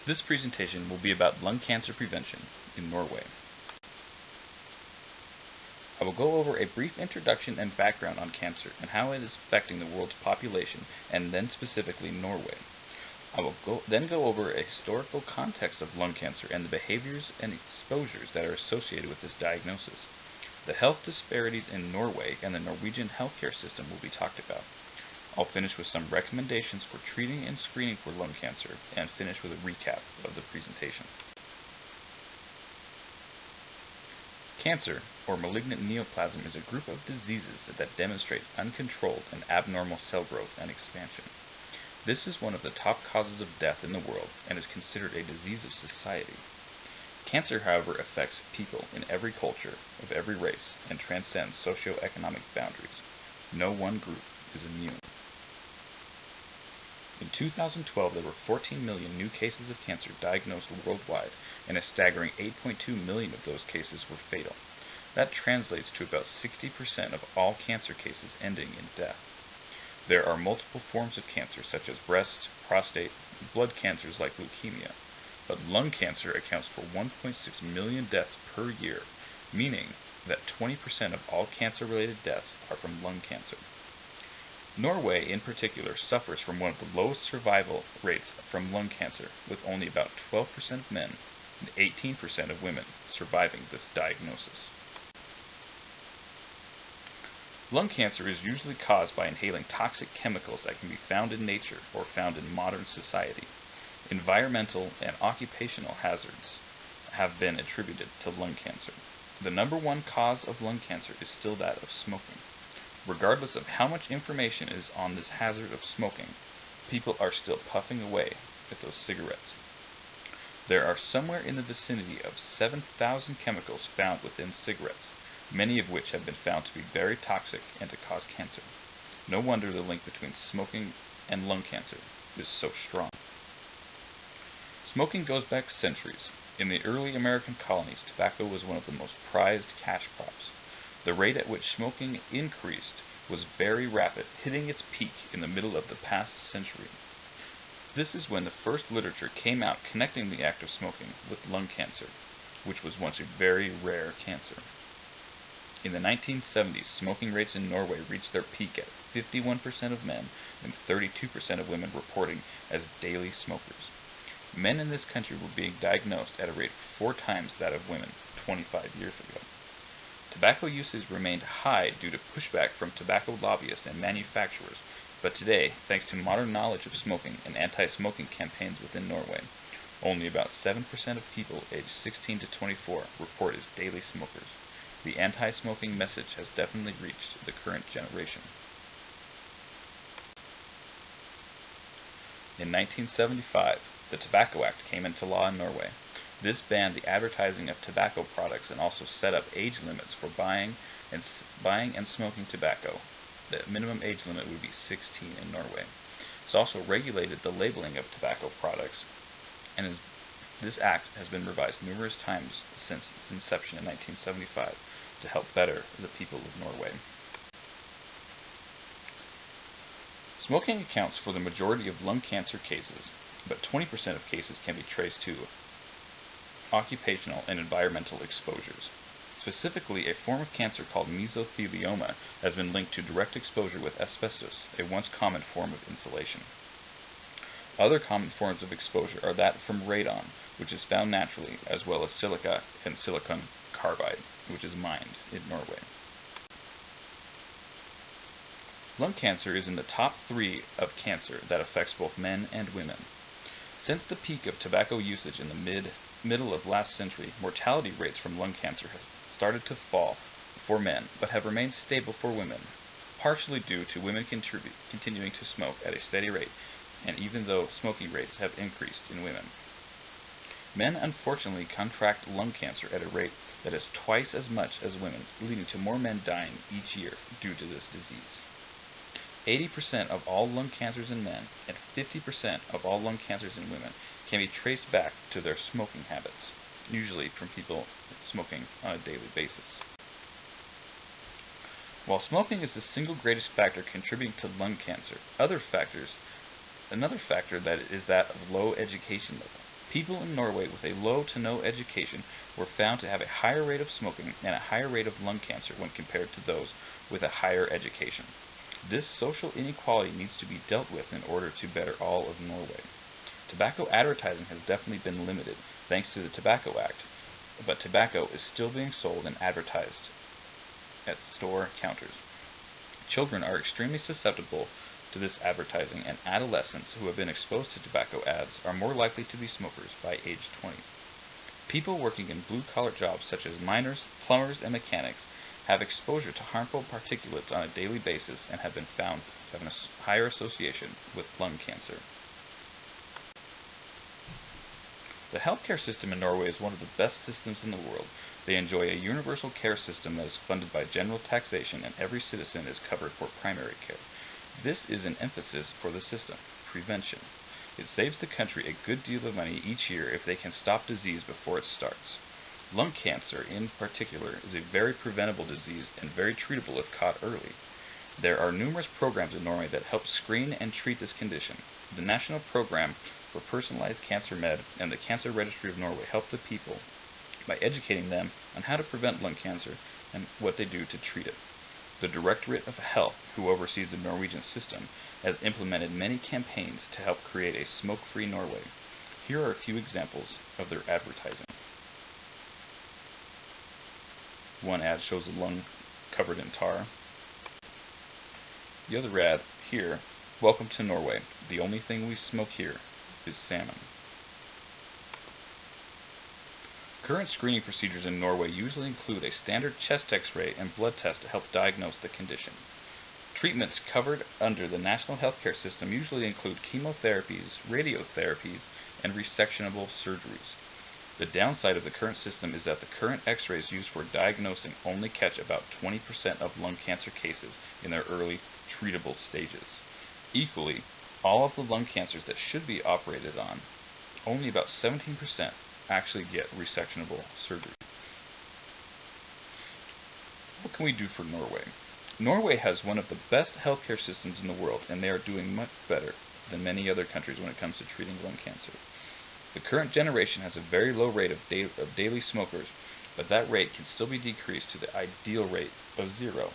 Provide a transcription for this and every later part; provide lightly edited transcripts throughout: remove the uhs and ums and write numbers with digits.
This presentation will be about lung cancer prevention in Norway. I will go over a brief introduction and background on cancer and how it is affecting the world's population, and then specifically Norway. I will then go over a historical context of lung cancer and the behaviors and exposures that are associated with this diagnosis. The health disparities in Norway and the Norwegian healthcare system will be talked about. I'll finish with some recommendations for treating and screening for lung cancer, and finish with a recap of the presentation. Cancer, or malignant neoplasm, is a group of diseases that demonstrate uncontrolled and abnormal cell growth and expansion. This is one of the top causes of death in the world and is considered a disease of society. Cancer, however, affects people in every culture, of every race, and transcends socioeconomic boundaries. No one group is immune. In 2012, there were 14 million new cases of cancer diagnosed worldwide, and a staggering 8.2 million of those cases were fatal. That translates to about 60% of all cancer cases ending in death. There are multiple forms of cancer, such as breast, prostate, and blood cancers like leukemia, but lung cancer accounts for 1.6 million deaths per year, meaning that 20% of all cancer-related deaths are from lung cancer. Norway, in particular, suffers from one of the lowest survival rates from lung cancer, with only about 12% of men and 18% of women surviving this diagnosis. Lung cancer is usually caused by inhaling toxic chemicals that can be found in nature or found in modern society. Environmental and occupational hazards have been attributed to lung cancer. The number one cause of lung cancer is still that of smoking. Regardless of how much information is on this hazard of smoking, people are still puffing away at those cigarettes. There are somewhere in the vicinity of 7,000 chemicals found within cigarettes, many of which have been found to be very toxic and to cause cancer. No wonder the link between smoking and lung cancer is so strong. Smoking goes back centuries. In the early American colonies, tobacco was one of the most prized cash crops. The rate at which smoking increased was very rapid, hitting its peak in the middle of the past century. This is when the first literature came out connecting the act of smoking with lung cancer, which was once a very rare cancer. In the 1970s, smoking rates in Norway reached their peak at 51% of men and 32% of women reporting as daily smokers. Men in this country were being diagnosed at a rate 4 times that of women 25 years ago. Tobacco usage remained high due to pushback from tobacco lobbyists and manufacturers, but today, thanks to modern knowledge of smoking and anti-smoking campaigns within Norway, only about 7% of people aged 16 to 24 report as daily smokers. The anti-smoking message has definitely reached the current generation. In 1975, the Tobacco Act came into law in Norway. This banned the advertising of tobacco products and also set up age limits for buying and smoking tobacco. The minimum age limit would be 16 in Norway. It's also regulated the labeling of tobacco products, and this act has been revised numerous times since its inception in 1975 to help better the people of Norway. Smoking accounts for the majority of lung cancer cases, but 20% of cases can be traced to occupational and environmental exposures. Specifically, a form of cancer called mesothelioma has been linked to direct exposure with asbestos, a once common form of insulation. Other common forms of exposure are that from radon, which is found naturally, as well as silica and silicon carbide, which is mined in Norway. Lung cancer is in the top 3 of cancer that affects both men and women. Since the peak of tobacco usage in the middle of last century, mortality rates from lung cancer have started to fall for men, but have remained stable for women, partially due to women continuing to smoke at a steady rate, and even though smoking rates have increased in women. Men unfortunately contract lung cancer at a rate that is twice as much as women, leading to more men dying each year due to this disease. 80% of all lung cancers in men and 50% of all lung cancers in women can be traced back to their smoking habits, usually from people smoking on a daily basis. While smoking is the single greatest factor contributing to lung cancer, another factor that is that of low education level. People in Norway with a low to no education were found to have a higher rate of smoking and a higher rate of lung cancer when compared to those with a higher education. This social inequality needs to be dealt with in order to better all of Norway. Tobacco advertising has definitely been limited thanks to the Tobacco Act, but tobacco is still being sold and advertised at store counters. Children are extremely susceptible to this advertising, and adolescents who have been exposed to tobacco ads are more likely to be smokers by age 20. People working in blue-collar jobs such as miners, plumbers, and mechanics have exposure to harmful particulates on a daily basis and have been found to have a higher association with lung cancer. The healthcare system in Norway is one of the best systems in the world. They enjoy a universal care system that is funded by general taxation, and every citizen is covered for primary care. This is an emphasis for the system: prevention. It saves the country a good deal of money each year if they can stop disease before it starts. Lung cancer, in particular, is a very preventable disease and very treatable if caught early. There are numerous programs in Norway that help screen and treat this condition. The National Program for Personalized Cancer Med and the Cancer Registry of Norway help the people by educating them on how to prevent lung cancer and what they do to treat it. The Directorate of Health, who oversees the Norwegian system, has implemented many campaigns to help create a smoke-free Norway. Here are a few examples of their advertising. One ad shows a lung covered in tar. The other ad here: "Welcome to Norway. The only thing we smoke here is salmon." Current screening procedures in Norway usually include a standard chest X-ray and blood test to help diagnose the condition. Treatments covered under the national healthcare system usually include chemotherapies, radiotherapies, and resectionable surgeries. The downside of the current system is that the current X-rays used for diagnosing only catch about 20% of lung cancer cases in their early treatable stages. Equally, all of the lung cancers that should be operated on, only about 17% actually get resectionable surgery. What can we do for Norway? Norway has one of the best healthcare systems in the world, and they are doing much better than many other countries when it comes to treating lung cancer. The current generation has a very low rate of daily smokers, but that rate can still be decreased to the ideal rate of 0.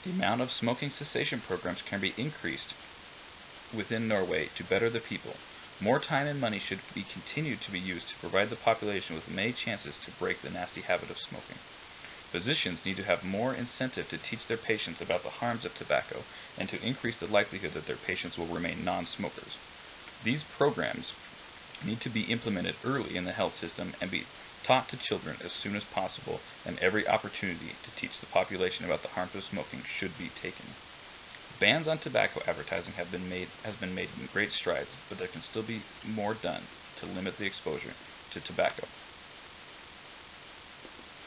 The amount of smoking cessation programs can be increased within Norway to better the people. More time and money should be continued to be used to provide the population with many chances to break the nasty habit of smoking. Physicians need to have more incentive to teach their patients about the harms of tobacco and to increase the likelihood that their patients will remain non-smokers. These programs need to be implemented early in the health system and be taught to children as soon as possible, and every opportunity to teach the population about the harms of smoking should be taken. Bans on tobacco advertising has been made in great strides, but there can still be more done to limit the exposure to tobacco.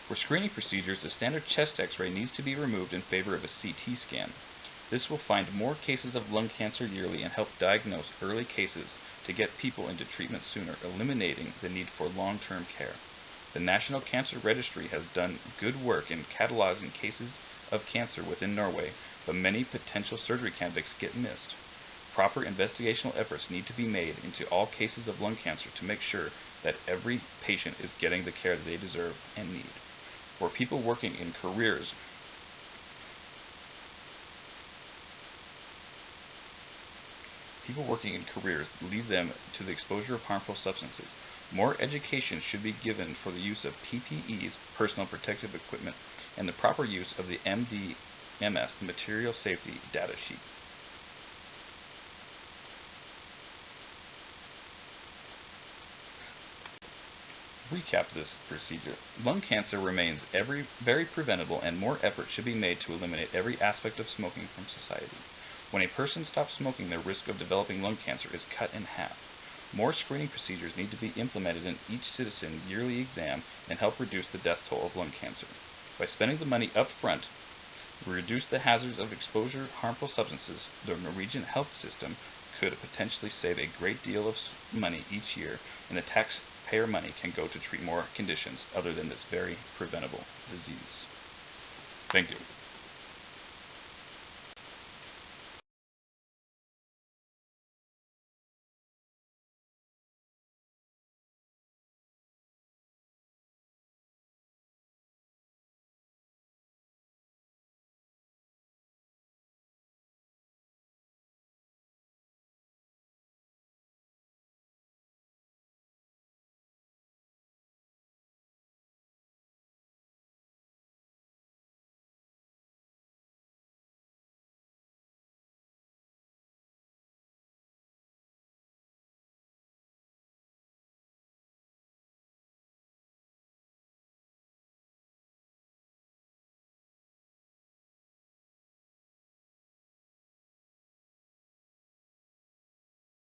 For screening procedures, the standard chest X-ray needs to be removed in favor of a CT scan. This will find more cases of lung cancer yearly and help diagnose early cases to get people into treatment sooner, eliminating the need for long-term care. The National Cancer Registry has done good work in cataloging cases of cancer within Norway, but many potential surgery candidates get missed. Proper investigational efforts need to be made into all cases of lung cancer to make sure that every patient is getting the care that they deserve and need. For people working in careers lead them to the exposure of harmful substances. More education should be given for the use of PPEs, personal protective equipment, and the proper use of the MDMS, the Material Safety Data Sheet. Recap this procedure. Lung cancer remains very preventable, and more effort should be made to eliminate every aspect of smoking from society. When a person stops smoking, their risk of developing lung cancer is cut in half. More screening procedures need to be implemented in each citizen's yearly exam and help reduce the death toll of lung cancer. By spending the money up front, we reduce the hazards of exposure to harmful substances. The Norwegian health system could potentially save a great deal of money each year, and the taxpayer money can go to treat more conditions other than this very preventable disease. Thank you.